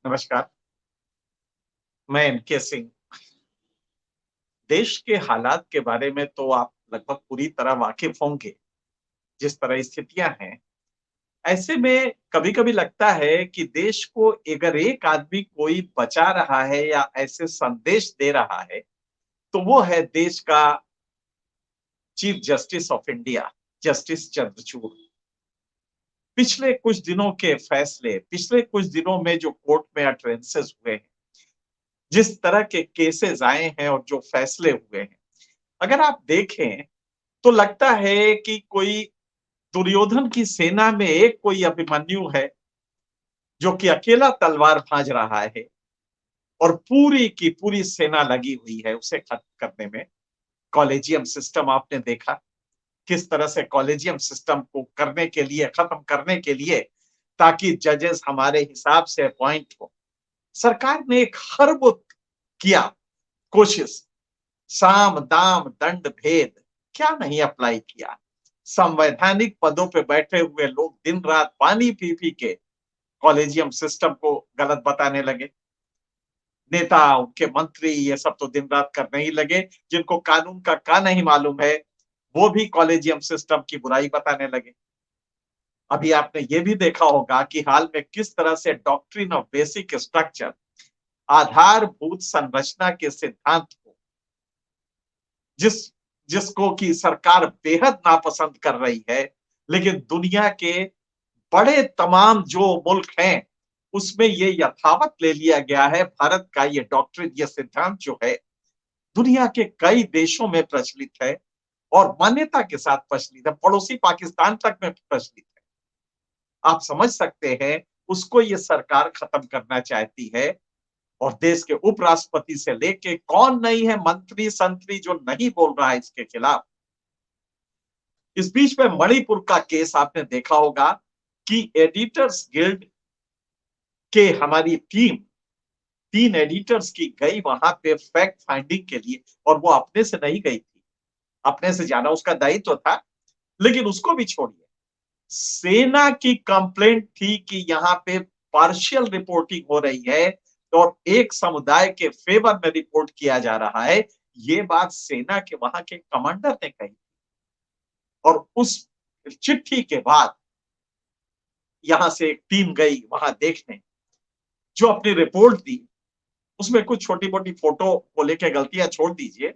नमस्कार, मैं एनके सिंह। देश के हालात के बारे में तो आप लगभग पूरी तरह वाकिफ होंगे, जिस तरह स्थितियां हैं। ऐसे में कभी-कभी लगता है कि देश को अगर एक आदमी कोई बचा रहा है या ऐसे संदेश दे रहा है, तो वो है देश का chief justice of India, justice Chandrachud. पिछले कुछ दिनों के फैसले, पिछले कुछ दिनों में जो कोर्ट में अटरेंसेस हुए हैं, जिस तरह के केसेस आए हैं और जो फैसले हुए हैं, अगर आप देखें तो लगता है कि कोई दुर्योधन की सेना में एक कोई अभिमन्यु है जो कि अकेला तलवार भांज रहा है और पूरी की पूरी सेना लगी हुई है उसे खत्म करने में। कॉलेजियम सिस्टम आपने देखा किस तरह से कॉलेजियम सिस्टम को करने के लिए, खत्म करने के लिए, ताकि जजेस हमारे हिसाब से अपॉइंट हो। सरकार ने एक हर वो किया कोशिश, साम दाम दंड भेद क्या नहीं अप्लाई किया। संवैधानिक पदों पे बैठे हुए लोग दिन रात पानी पी पी के कॉलेजियम सिस्टम को गलत बताने लगे। नेता, उनके मंत्री, ये सब तो दिन रात करने ही लगे। जिनको कानून का नहीं मालूम है, वो भी कॉलेजियम सिस्टम की बुराई बताने लगे। अभी आपने ये भी देखा होगा कि हाल में किस तरह से डॉक्ट्रिन ऑफ बेसिक स्ट्रक्चर, आधारभूत संरचना के सिद्धांत को जिस जिसको कि सरकार बेहद नापसंद कर रही है, लेकिन दुनिया के बड़े तमाम जो मुल्क हैं, उसमें ये यथावत ले लिया गया है। भारत का ये डॉक्ट्रिन, ये सिद्धांत जो है, दुनिया के कई देशों में प्रचलित है और मान्यता के साथ प्रचलित है। पड़ोसी पाकिस्तान तक में प्रचलित है। आप समझ सकते हैं, उसको ये सरकार खत्म करना चाहती है। और देश के उपराष्ट्रपति से लेके कौन नहीं है मंत्री संतरी जो नहीं बोल रहा है इसके खिलाफ। इस बीच में मणिपुर का केस आपने देखा होगा कि एडिटर्स गिल्ड के हमारी टीम, 3 एडिटर्स की गई वहां पे फैक्ट फाइंडिंग के लिए, और वो अपने से नहीं गई थी। अपने से जाना उसका दायित्व था, लेकिन उसको भी छोड़िए। सेना की कंप्लेंट थी कि यहाँ पे पार्शियल रिपोर्टिंग हो रही है और एक समुदाय के फेवर में रिपोर्ट किया जा रहा है। ये बात सेना के वहां के कमांडर ने कही और उस चिट्ठी के बाद यहां से एक टीम गई वहां देखने, जो अपनी रिपोर्ट दी। उसमें कुछ छोटी मोटी फोटो को लेकर गलतियां छोड़ दीजिए,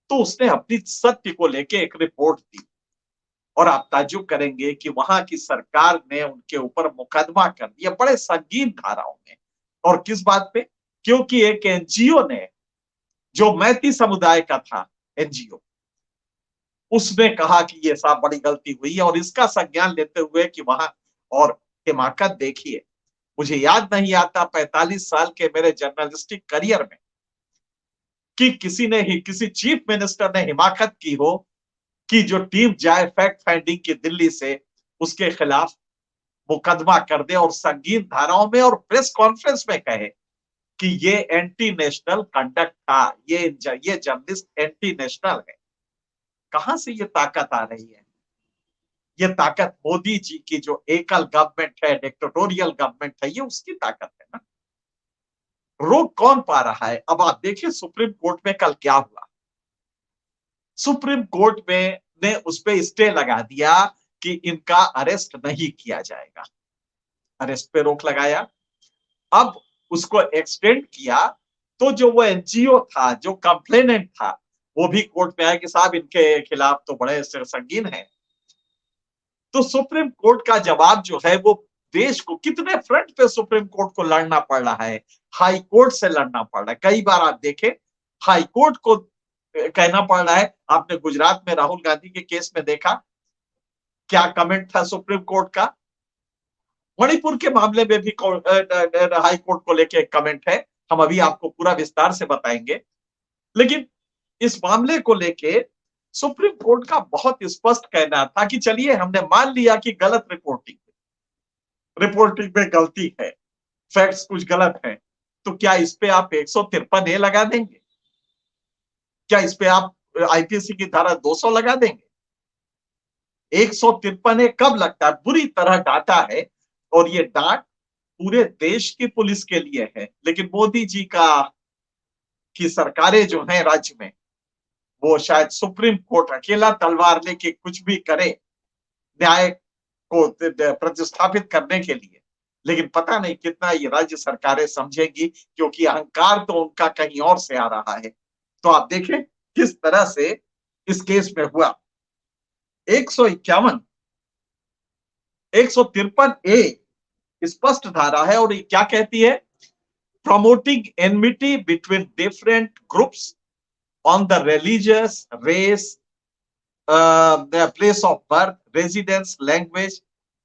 तो उसने अपनी सत्य को लेके एक रिपोर्ट दी। और आप ताज्जुब करेंगे कि वहां की सरकार ने उनके ऊपर मुकदमा कर दिया बड़े संगीन धाराओं में। और किस बात पे? क्योंकि एक एनजीओ ने, जो मैती समुदाय का था एनजीओ, उसने कहा कि ये साहब बड़ी गलती हुई है और इसका संज्ञान लेते हुए कि वहां, और हिमाकत देखिए, मुझे याद नहीं आता 45 साल के मेरे जर्नलिस्टिक करियर में कि किसी ने ही, किसी चीफ मिनिस्टर ने हिमाकत की हो कि जो टीम जाए फैक्ट फाइंडिंग की दिल्ली से, उसके खिलाफ मुकदमा कर दे और संगीन धाराओं में और प्रेस कॉन्फ्रेंस में कहे कि ये एंटी नेशनल कंडक्ट था, ये जर्नलिस्ट एंटी नेशनल है। कहां से ये ताकत आ रही है? ये ताकत मोदी जी की जो एकल गवर्नमेंट है, डिक्टेटोरियल गवर्नमेंट है, ये उसकी ताकत है ना। रोक कौन पा रहा है? अब आप देखिए सुप्रीम कोर्ट में कल क्या हुआ। सुप्रीम कोर्ट में ने उस पर स्टे लगा दिया कि इनका अरेस्ट नहीं किया जाएगा। अरेस्ट पे रोक लगाया। अब उसको एक्सटेंड किया, तो जो वो एनजीओ था, जो कंप्लेनेंट था, वो भी कोर्ट में आया कि साहब इनके खिलाफ तो बड़े संगीन है। तो सुप्रीम कोर्ट का जवाब जो है वो, देश को कितने फ्रंट पे सुप्रीम कोर्ट को लड़ना पड़ रहा है, हाई कोर्ट से लड़ना पड़ रहा है। कई बार आप देखें, हाई कोर्ट को कहना पड़ रहा है। आपने गुजरात में राहुल गांधी के केस में देखा क्या कमेंट था सुप्रीम कोर्ट का। मणिपुर के मामले में भी हाई कोर्ट को लेकर एक कमेंट है, हम अभी आपको पूरा विस्तार से बताएंगे। लेकिन इस मामले को लेके सुप्रीम कोर्ट का बहुत स्पष्ट कहना था कि चलिए हमने मान लिया कि गलत रिपोर्टिंग, रिपोर्टिंग में गलती है, फैक्ट्स कुछ गलत है, तो क्या इस पे आप 153A लगा देंगे? क्या इस पे आप आईपीसी की धारा 200 लगा देंगे? 153A कब लगता है? बुरी तरह डांटा है। और ये डांट पूरे देश की पुलिस के लिए है, लेकिन मोदी जी की सरकारें जो हैं राज्य में, वो शायद सुप्रीम कोर्ट अकेला तलवार लेके कुछ भी करे न्याय को प्रतिस्थापित करने के लिए। लेकिन पता नहीं कितना ये राज्य सरकारें समझेंगी, क्योंकि अहंकार तो उनका कहीं और से आ रहा है। तो आप देखें किस तरह से इस केस में हुआ। 151, 153 ए स्पष्ट धारा है और ये क्या कहती है? Promoting enmity between different groups on the religious, race, the place of birth, residence, language,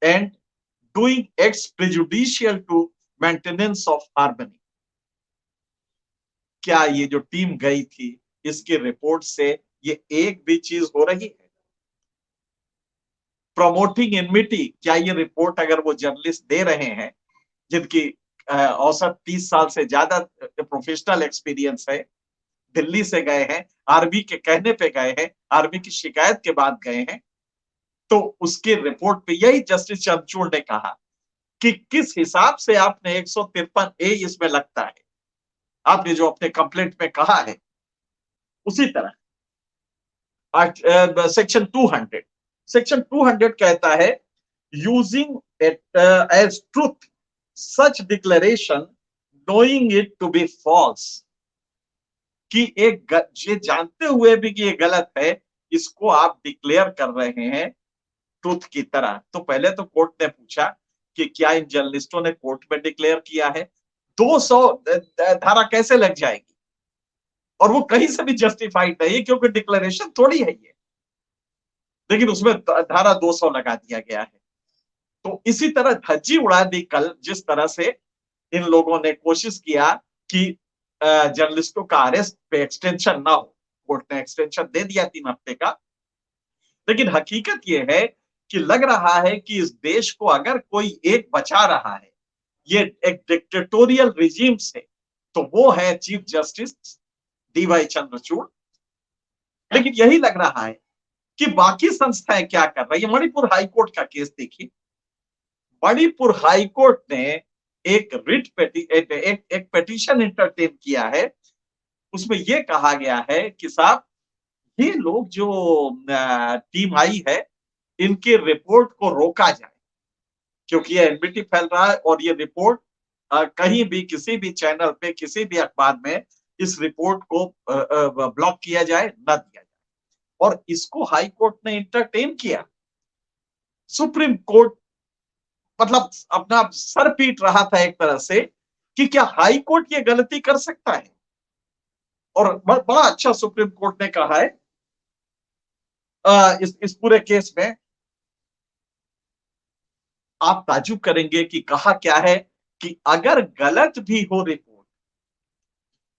and doing acts prejudicial to maintenance of harmony. क्या ये जो टीम गई थी, इसकी रिपोर्ट से ये एक भी चीज हो रही है? प्रमोटिंग एनमिटी, क्या ये रिपोर्ट अगर वो जर्नलिस्ट दे रहे हैं जिनकी औसत 30 साल से ज्यादा प्रोफेशनल एक्सपीरियंस है, दिल्ली से गए हैं, आर्मी के कहने पे गए हैं, आर्मी की शिकायत के बाद गए हैं, तो उसके रिपोर्ट पे यही जस्टिस चंद्रचूड़ ने कहा कि किस हिसाब से आपने 153 ए इसमें लगता है, आपने जो अपने कंप्लेंट में कहा है उसी तरह सेक्शन 200 कहता है, यूजिंग एज ट्रूथ सच declaration knowing it to be false, कि एक ये जानते हुए भी कि ये गलत है, इसको आप डिक्लेयर कर रहे हैं ट्रूथ की तरह। तो पहले तो कोर्ट ने पूछा कि क्या इन जर्नलिस्टों ने कोर्ट में डिक्लेयर किया है? 200 धारा कैसे लग जाएगी? और वो कहीं से भी जस्टिफाइड नहीं, क्योंकि डिक्लेरेशन थोड़ी है ये, लेकिन उसमें धारा 200 लगा दिया गया है। तो इसी तरह धज्जी उड़ा दी कल, जिस तरह से इन लोगों ने कोशिश किया कि जर्नलिस्टों का अरेस्ट पे एक्सटेंशन ना हो। कोर्ट ने एक्सटेंशन दे दिया 3 हफ्ते का, लेकिन हकीकत यह है कि लग रहा है कि इस देश को अगर कोई एक बचा रहा है ये एक डिक्टेटोरियल रिजीम से, तो वो है चीफ जस्टिस डीवाई चंद्रचूड़। लेकिन यही लग रहा है कि बाकी संस्थाएं क्या कर रही है। मणिपुर हाईकोर्ट का केस देखिए, मणिपुर हाईकोर्ट ने एक पेटिशन एंटरटेन किया है, उसमें यह कहा गया है कि साहब ये लोग जो टीम आई है, इनके रिपोर्ट को रोका जाए, क्योंकि ये एनमिटी फैल रहा है और ये रिपोर्ट कहीं भी किसी भी चैनल पे किसी भी अखबार में इस रिपोर्ट को ब्लॉक किया जाए, न दिया जाए। और इसको हाई कोर्ट ने एंटरटेन किया। सुप्रीम कोर्ट मतलब अपना सर पीट रहा था एक तरह से कि क्या हाई कोर्ट ये गलती कर सकता है। और बड़ा अच्छा सुप्रीम कोर्ट ने कहा है इस पूरे केस में। आप ताजुब करेंगे कि कहा क्या है कि अगर गलत भी हो रिपोर्ट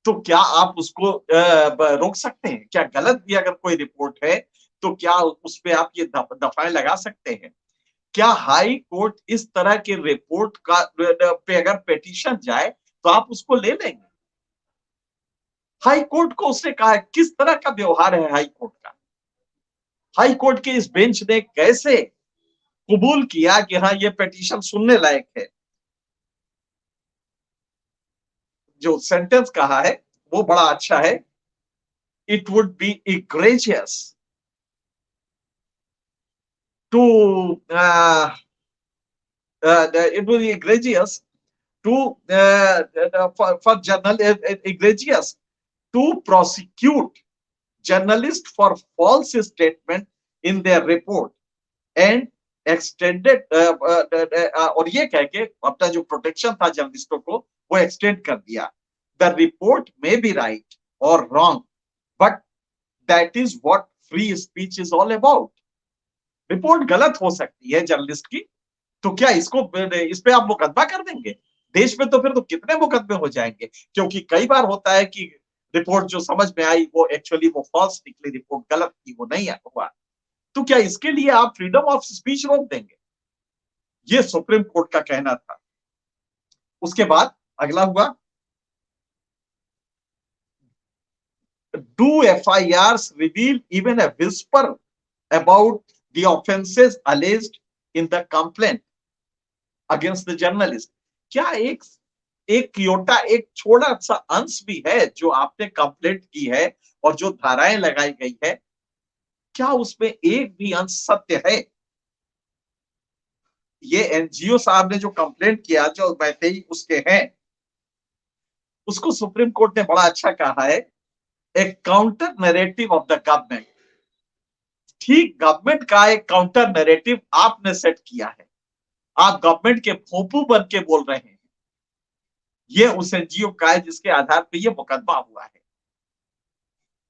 तो क्या आप उसको रोक सकते हैं? क्या गलत भी अगर कोई रिपोर्ट है तो क्या उस पे आप ये दफाएं लगा सकते हैं? क्या हाई कोर्ट इस तरह के रिपोर्ट का पे अगर पिटीशन जाए तो आप उसको ले लेंगे? हाई कोर्ट को उसने कहा है, किस तरह का व्यवहार है हाई कोर्ट का? हाई कोर्ट के इस बेंच ने कैसे कबूल किया कि हाँ ये पिटीशन सुनने लायक है? जो सेंटेंस कहा है वो बड़ा अच्छा है। It would be egregious to it would be egregious to for journal egregious to prosecute journalists for false statement in their report and extended और ये कह के अपना जो प्रोटेक्शन था जर्नलिस्टों को वो एक्सटेंड कर दिया। The report may be right और wrong but that is what free speech is all about. Report गलत हो सकती है जर्नलिस्ट की, तो क्या इस पे आप मुकदमा कर देंगे? देश में तो फिर तो कितने मुकदमे हो जाएंगे, क्योंकि कई बार होता है कि रिपोर्ट जो समझ में आई वो एक्चुअली वो फॉल्स निकली, रिपोर्ट गलत थी, वो नहीं हुआ। तो क्या इसके लिए आप फ्रीडम ऑफ स्पीच रोक देंगे? ये सुप्रीम कोर्ट का कहना था। उसके बाद अगला हुआ, do FIRs reveal even a whisper about the offenses alleged in the complaint against the journalist? क्या एक एक क्योटा, एक छोटा सा अंश भी है जो आपने कंप्लेंट की है और जो धाराएं लगाई गई है, क्या उसमें एक भी अंश सत्य है? ये एनजीओ साहब ने जो कंप्लेंट किया, जो वैसे ही उसके हैं, उसको सुप्रीम कोर्ट ने बड़ा अच्छा कहा है, a counter narrative of the government. ठीक गवर्नमेंट का एक काउंटर नैरेटिव आपने सेट किया है। आप गवर्नमेंट के फोपू बन के बोल रहे हैं। ये उस एनजीओ का है जिसके आधार पर यह मुकदमा हुआ है।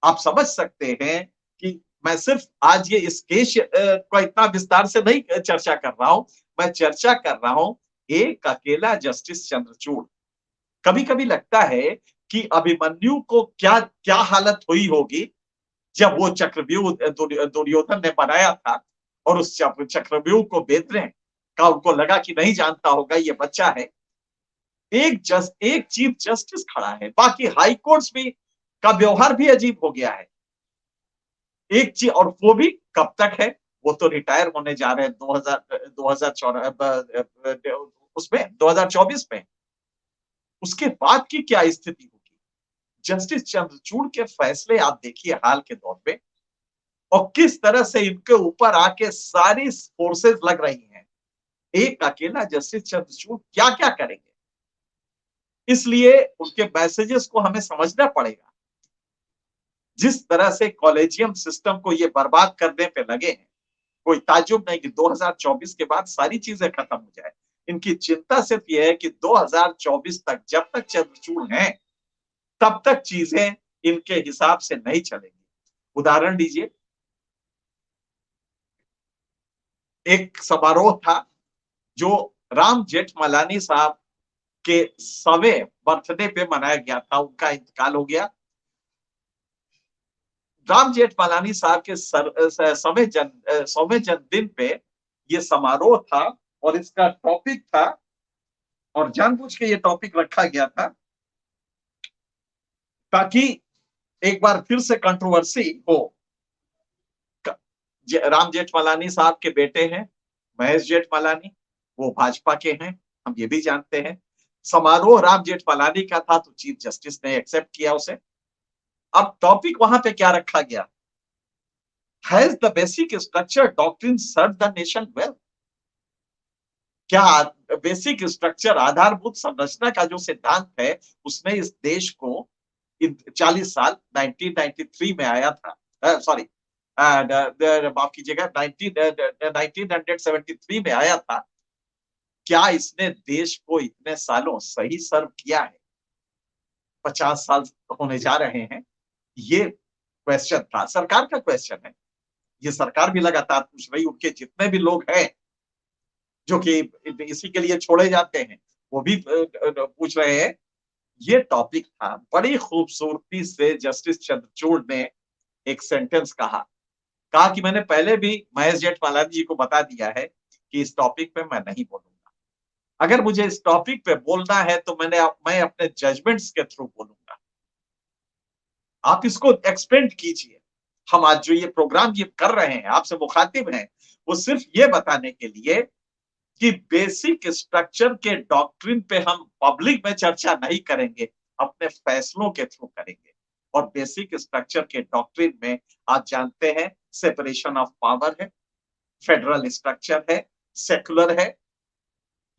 आप समझ सकते हैं कि मैं सिर्फ आज ये इस केस को इतना विस्तार से नहीं चर्चा कर रहा हूं। मैं चर्चा कर रहा हूं एक अकेला जस्टिस चंद्रचूड़। कभी कभी लगता है कि अभिमन्यु को क्या क्या हालत हुई होगी जब वो चक्रव्यूह दुर्योधन ने बनाया था और उस चक्रव्यूह को बेदरे का उनको लगा कि नहीं जानता होगा ये बच्चा है। एक चीफ जस्टिस खड़ा है, बाकी हाई कोर्ट्स भी का व्यवहार भी अजीब हो गया है। एक चीज, और वो भी कब तक है? वो तो रिटायर होने जा रहे हैं 2024 उसमें 2024 में। उसके बाद की क्या स्थिति होगी? जस्टिस चंद्रचूड़ के फैसले आप देखिए हाल के दौर पे, और किस तरह से इनके ऊपर आके सारी फोर्सेस लग रही हैं। एक अकेला जस्टिस चंद्रचूड़ क्या क्या करेंगे? इसलिए उनके मैसेजेस को हमें समझना पड़ेगा। जिस तरह से कॉलेजियम सिस्टम को ये बर्बाद करने पे लगे हैं, कोई ताज्जुब नहीं कि 2024 के बाद सारी चीजें खत्म हो जाए। इनकी चिंता सिर्फ यह है कि 2024 तक, जब तक चंद्रचूड़ हैं, तब तक चीजें इनके हिसाब से नहीं चलेंगी। उदाहरण दीजिए, एक समारोह था जो राम जेठमलानी साहब के 100वें बर्थडे पे मनाया गया था। उनका इंतकाल हो गया। राम जेठमलानी साहब के 100वें जन्मदिन पे ये समारोह था और इसका टॉपिक था, और जानबूझ के ये टॉपिक रखा गया था ताकि एक बार फिर से कंट्रोवर्सी हो। राम जेठमलानी साहब के बेटे हैं महेश जेठमलानी, वो भाजपा के हैं, हम ये भी जानते हैं। समारोह राम जेठमलानी का था तो चीफ जस्टिस ने एक्सेप्ट किया उसे। अब टॉपिक वहां पे क्या रखा गया? Has the basic structure doctrine serve the nation well? क्या बेसिक स्ट्रक्चर, आधारभूत संरचना का जो सिद्धांत है, उसने इस देश को 40 साल 1993 में आया था, सॉरी माफ कीजिएगा, 1973 में आया था। क्या इसने देश को इतने सालों सही सर्व किया है? 50 साल होने जा रहे हैं। ये क्वेश्चन था, सरकार का क्वेश्चन है। ये सरकार भी लगातार पूछ रही, उनके जितने भी लोग हैं जो कि इसी के लिए छोड़े जाते हैं, वो भी पूछ रहे हैं। ये टॉपिक था। बड़ी खूबसूरती से जस्टिस चंद्रचूड़ ने एक सेंटेंस कहा कि मैंने पहले भी महेश जेठमलानी जी को बता दिया है कि इस टॉपिक पे मैं नहीं बोलूंगा। अगर मुझे इस टॉपिक पे बोलना है तो मैं अपने जजमेंट्स के थ्रू बोलूंगा। आप इसको एक्सपेंड कीजिए। हम आज जो ये प्रोग्राम ये कर रहे हैं, आपसे मुखातिब हैं, वो सिर्फ ये बताने के लिए कि बेसिक स्ट्रक्चर के डॉक्ट्रिन पे हम पब्लिक में चर्चा नहीं करेंगे, अपने फैसलों के थ्रू करेंगे। और बेसिक स्ट्रक्चर के डॉक्ट्रिन में आप जानते हैं सेपरेशन ऑफ पावर है, फेडरल स्ट्रक्चर है, सेकुलर है।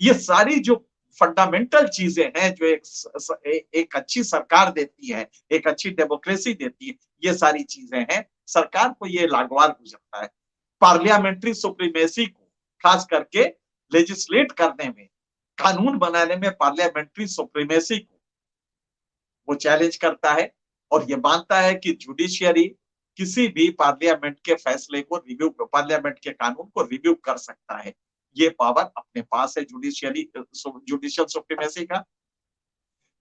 ये सारी जो फंडामेंटल चीजें हैं जो एक अच्छी सरकार देती है, एक अच्छी डेमोक्रेसी देती है, ये सारी चीजें हैं। सरकार को ये नागवार गुजरता है। पार्लियामेंट्री सुप्रीमेसी को, खास करके लेजिस्लेट करने में, कानून बनाने में पार्लियामेंट्री सुप्रीमेसी को वो चैलेंज करता है और ये मानता है कि जुडिशियरी किसी भी पार्लियामेंट के फैसले को रिव्यू, पार्लियामेंट के कानून को रिव्यू कर सकता है। ये पावर अपने पास है जुडिशियल सुप्रीमेसी का।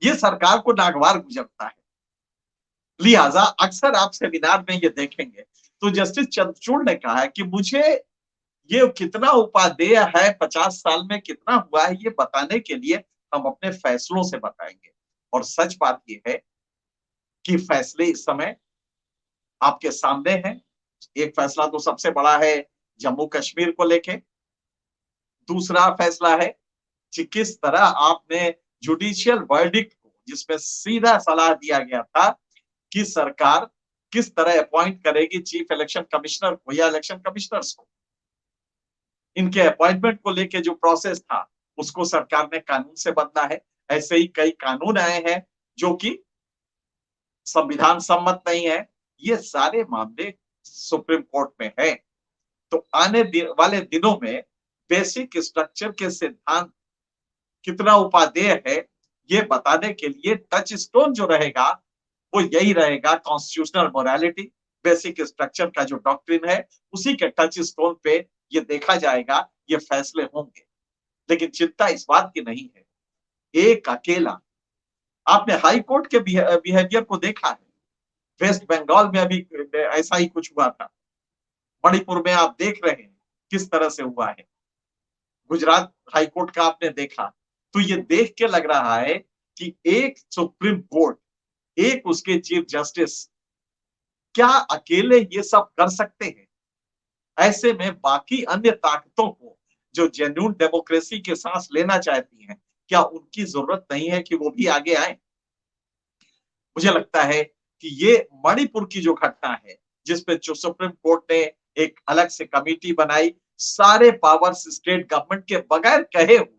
ये सरकार को नागवार गुजरता है। लिहाजा अक्सर आप सेमिनार में ये देखेंगे तो जस्टिस चंद्रचूड़ ने कहा है कि मुझे ये कितना उपादेय है, 50 साल में कितना हुआ है, ये बताने के लिए हम अपने फैसलों से बताएंगे। और सच बात ये है कि फैसले इस समय आपके सामने हैं। एक फैसला तो सबसे बड़ा है जम्मू कश्मीर को लेके। दूसरा फैसला है कि किस तरह आपने जुडिशियल वर्डिक्ट को, जिसमें सीधा सलाह दिया गया था कि सरकार किस तरह अपॉइंट करेगी चीफ इलेक्शन कमिश्नर को या इलेक्शन कमिश्नर्स को, इनके अपॉइंटमेंट को लेके जो प्रोसेस था उसको सरकार ने कानून से बदला है। ऐसे ही कई कानून आए हैं जो कि संविधान सम्मत नहीं है। ये सारे मामले सुप्रीम कोर्ट में है। तो वाले दिनों में बेसिक स्ट्रक्चर के सिद्धांत कितना उपादेय है, ये बताने के लिए टच स्टोन जो रहेगा वो यही रहेगा, कॉन्स्टिट्यूशनल मोरालिटी, बेसिक स्ट्रक्चर का जो डॉक्ट्रिन है उसी के टच स्टोन पे ये देखा जाएगा, ये फैसले होंगे। लेकिन चिंता इस बात की नहीं है, एक अकेला, आपने हाई कोर्ट के बिहेवियर को देखा है। वेस्ट बंगाल में अभी ऐसा ही कुछ हुआ था, मणिपुर में आप देख रहे हैं किस तरह से हुआ है, गुजरात हाई कोर्ट का आपने देखा। तो ये देख के लग रहा है कि एक सुप्रीम कोर्ट, एक उसके चीफ जस्टिस क्या अकेले ये सब कर सकते हैं? ऐसे में बाकी अन्य ताकतों को जो जेन्युइन डेमोक्रेसी के सांस लेना चाहती हैं, क्या उनकी जरूरत नहीं है कि वो भी आगे आए? मुझे लगता है कि ये मणिपुर की जो घटना है, जिसपे जो सुप्रीम कोर्ट ने एक अलग से कमेटी बनाई, सारे पावर्स स्टेट गवर्नमेंट के बगैर कहे हुए,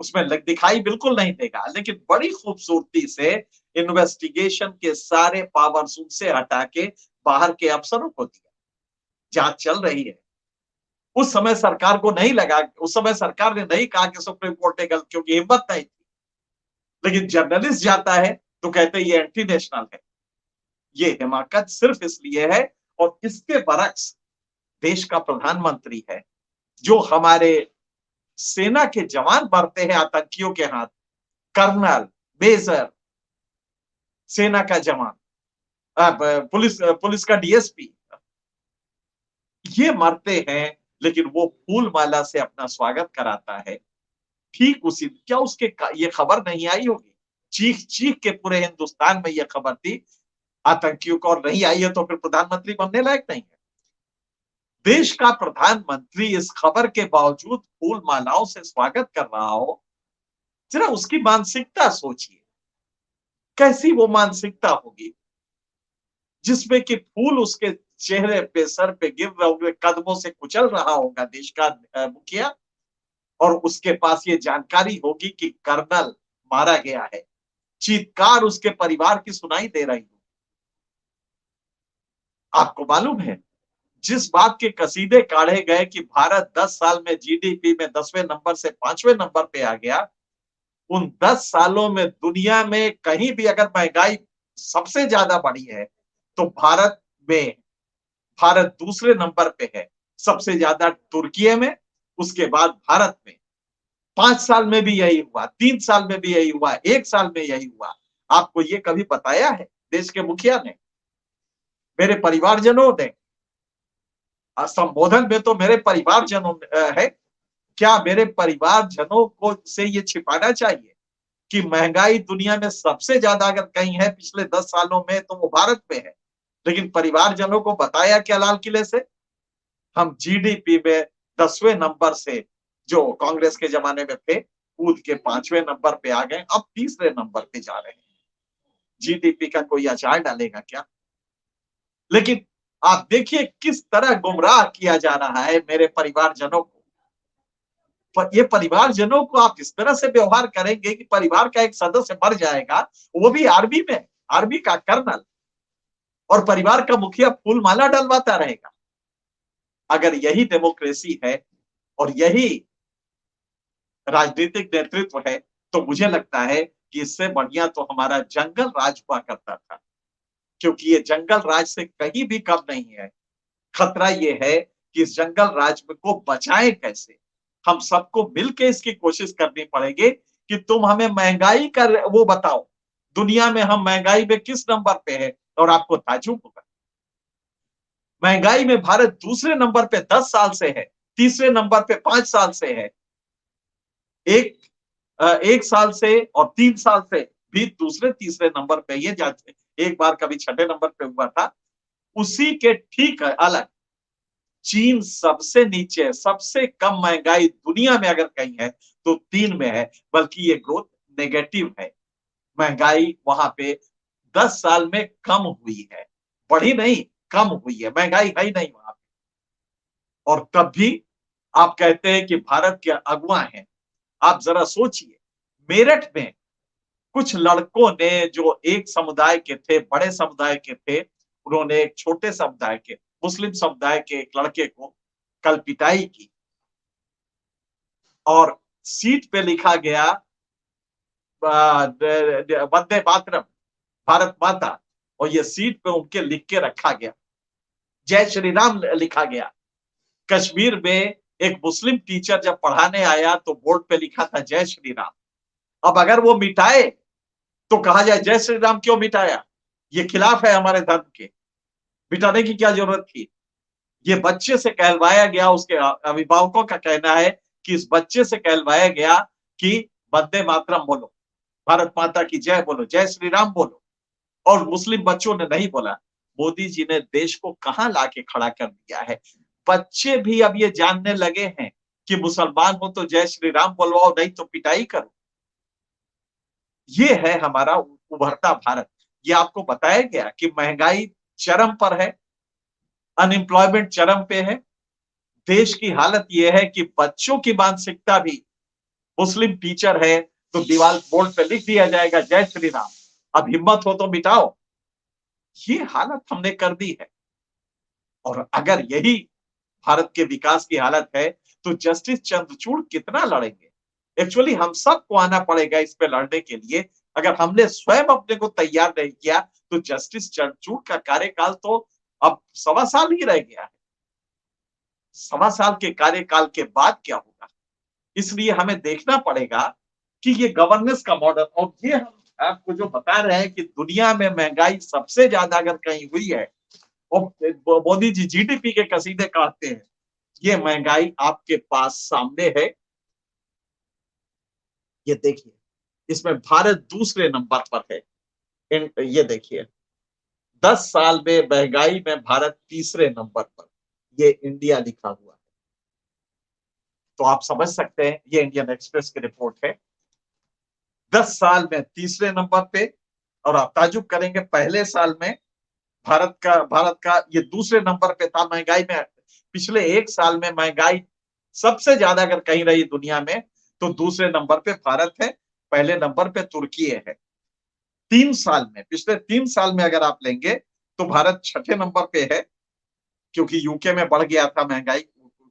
उसमें दिखाई बिल्कुल नहीं देगा, लेकिन बड़ी खूबसूरती से इन्वेस्टिगेशन के सारे पावर्स उनसे हटा के बाहर के अफसरों को दिया। जांच चल रही है। उस समय सरकार को नहीं लगा, उस समय सरकार ने नहीं कहा कि सुप्रीम कोर्ट ने गलत, क्योंकि हिम्मत नहीं थी। लेकिन जर्नलिस्ट जाता है तो कहते हैं ये एंटी नेशनल है। ये हिमाकत सिर्फ इसलिए है, और इसके बरक्स देश का प्रधानमंत्री है, जो हमारे सेना के जवान मरते हैं आतंकियों के हाथ, कर्नल, मेजर, सेना का जवान, पुलिस का डीएसपी, ये मरते हैं, लेकिन वो फूल माला से अपना स्वागत कराता है। ठीक उसी, क्या उसके ये खबर नहीं आई होगी? चीख चीख के पूरे हिंदुस्तान में ये खबर थी आतंकियों को, और नहीं आई है तो फिर प्रधानमंत्री बनने लायक नहीं है। देश का प्रधानमंत्री इस खबर के बावजूद फूल मालाओं से स्वागत कर रहा हो, जरा उसकी मानसिकता सोचिए, कैसी वो मानसिकता होगी जिसमें कि फूल उसके चेहरे पे, सर पे गिर रहे होंगे, कदमों से कुचल रहा होगा देश का मुखिया, और उसके पास ये जानकारी होगी कि कर्नल मारा गया है, चीत्कार उसके परिवार की सुनाई दे रही हो। आपको मालूम है, जिस बात के कसीदे काढ़े गए कि भारत 10 साल में जीडीपी में 10वें नंबर से 5वें नंबर पे आ गया, उन 10 सालों में दुनिया में कहीं भी अगर महंगाई सबसे ज्यादा बढ़ी है तो भारत दूसरे नंबर पे है, सबसे ज्यादा तुर्की में, उसके बाद भारत में। 5 साल में भी यही हुआ, 3 साल में भी यही हुआ, 1 साल में यही हुआ। आपको ये कभी बताया है देश के मुखिया ने, मेरे परिवारजनों ने? संबोधन में तो मेरे परिवारजनों है। क्या मेरे परिवारजनों को से ये छिपाना चाहिए कि महंगाई दुनिया में सबसे ज्यादा अगर कहीं है पिछले 10 सालों में तो वो भारत में है? लेकिन परिवारजनों को बताया क्या लाल किले से? हम जीडीपी में 10वें नंबर से, जो कांग्रेस के जमाने में थे, कूद के 5वें नंबर पे आ गए, अब तीसरे नंबर पे जा रहे हैं। जीडीपी का कोई अचार डालेगा क्या? लेकिन आप देखिए किस तरह गुमराह किया जा रहा है मेरे परिवारजनों को। ये परिवारजनों को आप इस तरह से व्यवहार करेंगे कि परिवार का एक सदस्य मर जाएगा, वो भी आर्मी में, आर्मी का कर्नल, और परिवार का मुखिया फूल माला डलवाता रहेगा। अगर यही डेमोक्रेसी है और यही राजनीतिक नेतृत्व है, तो मुझे लगता है कि इससे बढ़िया तो हमारा जंगल राज हुआ करता था, क्योंकि ये जंगल राज से कहीं भी कम नहीं है। खतरा ये है कि इस जंगल राज को बचाएं कैसे? हम सबको मिलकर इसकी कोशिश करनी पड़ेगी कि तुम हमें महंगाई का वो बताओ, दुनिया में हम महंगाई में किस नंबर पे है, और आपको ताज्जुब होगा। महंगाई में भारत दूसरे नंबर पे 10 साल से है, तीसरे नंबर पे 5 साल से है, एक 1 साल से और 3 साल से भी दूसरे तीसरे नंबर पे, ये जाते एक बार कभी छठे नंबर पे हुआ था। उसी के ठीक अलग चीन सबसे नीचे है, सबसे कम महंगाई दुनिया में अगर कहीं है तो 3 में है, बल्कि ये ग्रोथ नेगेटिव है। महंगाई वहां पे 10 साल में कम हुई है, बढ़ी नहीं, कम हुई है, महंगाई है ही नहीं वहां पे। और तब भी आप कहते हैं कि भारत के अगुवा हैं। आप जरा सोचिए, मेरठ में कुछ लड़कों ने जो एक समुदाय के थे, बड़े समुदाय के थे, उन्होंने एक छोटे समुदाय के, मुस्लिम समुदाय के एक लड़के को कल पिटाई की और सीट पे लिखा गया वंदे मातरम, भारत माता, और ये सीट पे उनके लिख के रखा गया, जय श्री राम लिखा गया। कश्मीर में एक मुस्लिम टीचर जब पढ़ाने आया तो बोर्ड पे लिखा था जय श्री राम। अब अगर वो मिटाए तो कहा जाए जय श्री राम क्यों मिटाया, ये खिलाफ है हमारे धर्म के, मिटाने की क्या जरूरत थी। ये बच्चे से कहलवाया गया, उसके अभिभावकों का कहना है कि इस बच्चे से कहलवाया गया कि वंदे मातरम बोलो, भारत माता की जय बोलो, जय श्री राम बोलो, और मुस्लिम बच्चों ने नहीं बोला। मोदी जी ने देश को कहां लाके खड़ा कर दिया है। बच्चे भी अब ये जानने लगे हैं कि मुसलमान हो तो जय श्री राम बोलवाओ, नहीं तो पिटाई करो। ये है हमारा उभरता भारत। ये आपको बताया गया कि महंगाई चरम पर है, अनएम्प्लॉयमेंट चरम पे है। देश की हालत यह है कि बच्चों की मानसिकता भी, मुस्लिम टीचर है तो दीवार बोर्ड पे लिख दिया जाएगा जय श्री राम, अब हिम्मत हो तो मिटाओ। ये हालत हमने कर दी है। और अगर यही भारत के विकास की हालत है तो जस्टिस चंद्रचूड़ कितना लड़ेंगे। एक्चुअली हम सबको आना पड़ेगा इस पे लड़ने के लिए। अगर हमने स्वयं अपने को तैयार नहीं किया तो जस्टिस चंद्रचूड़ का कार्यकाल तो अब 1.25 साल ही रह गया है। 1.25 साल के कार्यकाल के बाद क्या होगा, इसलिए हमें देखना पड़ेगा कि ये गवर्नेंस का मॉडल, और ये हम आपको जो बता रहे हैं कि दुनिया में महंगाई सबसे ज्यादा अगर कहीं हुई है, और मोदी जी जीडीपी के कसीदे काटते हैं, ये महंगाई आपके पास सामने है। ये देखिए, इसमें भारत दूसरे नंबर पर है। ये देखिए, 10 साल में महंगाई में भारत तीसरे नंबर पर, ये इंडिया लिखा हुआ है। तो आप समझ सकते हैं, ये इंडियन एक्सप्रेस की रिपोर्ट है। 10 साल में तीसरे नंबर पे, और आप ताजुब करेंगे पहले साल में भारत का ये दूसरे नंबर पे था महंगाई में। पिछले 1 साल में महंगाई सबसे ज्यादा अगर कहीं रही दुनिया में तो दूसरे नंबर पे भारत है, पहले नंबर पे तुर्की है। 3 साल में, पिछले 3 साल में अगर आप लेंगे तो भारत छठे नंबर पे है, क्योंकि यूके में बढ़ गया था महंगाई,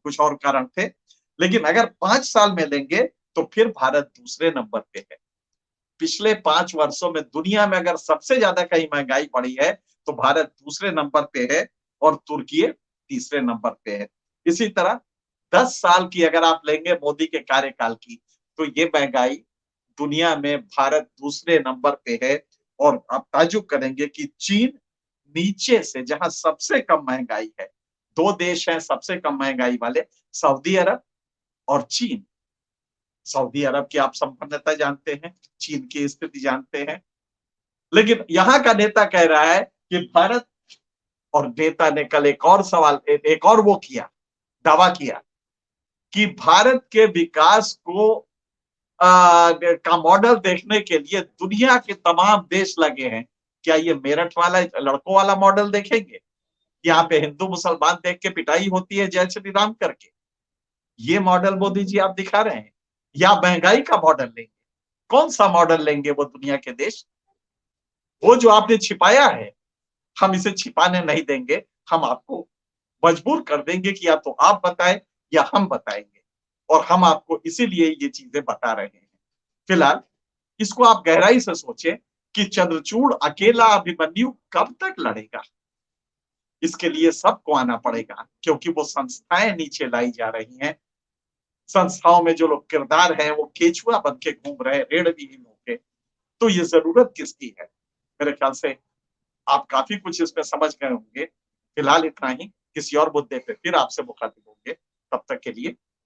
कुछ और कारण थे। लेकिन अगर 5 साल में लेंगे तो फिर भारत दूसरे नंबर पे है। पिछले 5 वर्षों में दुनिया में अगर सबसे ज्यादा कहीं महंगाई बढ़ी है तो भारत दूसरे नंबर पे है और तुर्की तीसरे नंबर पे है। इसी तरह 10 साल की अगर आप लेंगे मोदी के कार्यकाल की तो ये महंगाई दुनिया में भारत दूसरे नंबर पे है। और आप ताजुब करेंगे कि चीन नीचे से, जहां सबसे कम महंगाई है, 2 देश हैं सबसे कम महंगाई वाले, सऊदी अरब और चीन। सऊदी अरब की आप संपन्नता जानते हैं, चीन की स्थिति जानते हैं। लेकिन यहां का नेता कह रहा है कि भारत, और नेता ने कल एक और सवाल, एक और वो किया, दावा किया कि भारत के विकास को का मॉडल देखने के लिए दुनिया के तमाम देश लगे हैं। क्या ये मेरठ वाला लड़कों वाला मॉडल देखेंगे, यहाँ पे हिंदू मुसलमान देख के पिटाई होती है जय श्री राम करके? ये मॉडल मोदी जी आप दिखा रहे हैं, या महंगाई का मॉडल लेंगे? कौन सा मॉडल लेंगे वो दुनिया के देश? वो जो आपने छिपाया है, हम इसे छिपाने नहीं देंगे। हम आपको मजबूर कर देंगे कि या तो आप बताएं या हम बताएंगे, और हम आपको इसीलिए ये चीजें बता रहे हैं। फिलहाल इसको आप गहराई से सोचें कि चंद्रचूड़ अकेला अभिमन्यु कब तक लड़ेगा। इसके लिए सबको आना पड़ेगा, क्योंकि वो संस्थाएं नीचे लाई जा रही हैं। संस्थाओं में जो लोग किरदार हैं वो केचुआ बन के घूम रहे हैं, ऋण विहीन होके। तो ये जरूरत किसकी है? मेरे ख्याल से आप काफी कुछ इसमें समझ गए होंगे। फिलहाल इतना ही, किसी और मुद्दे पे फिर आपसे मुखातिब होंगे। तब तक के लिए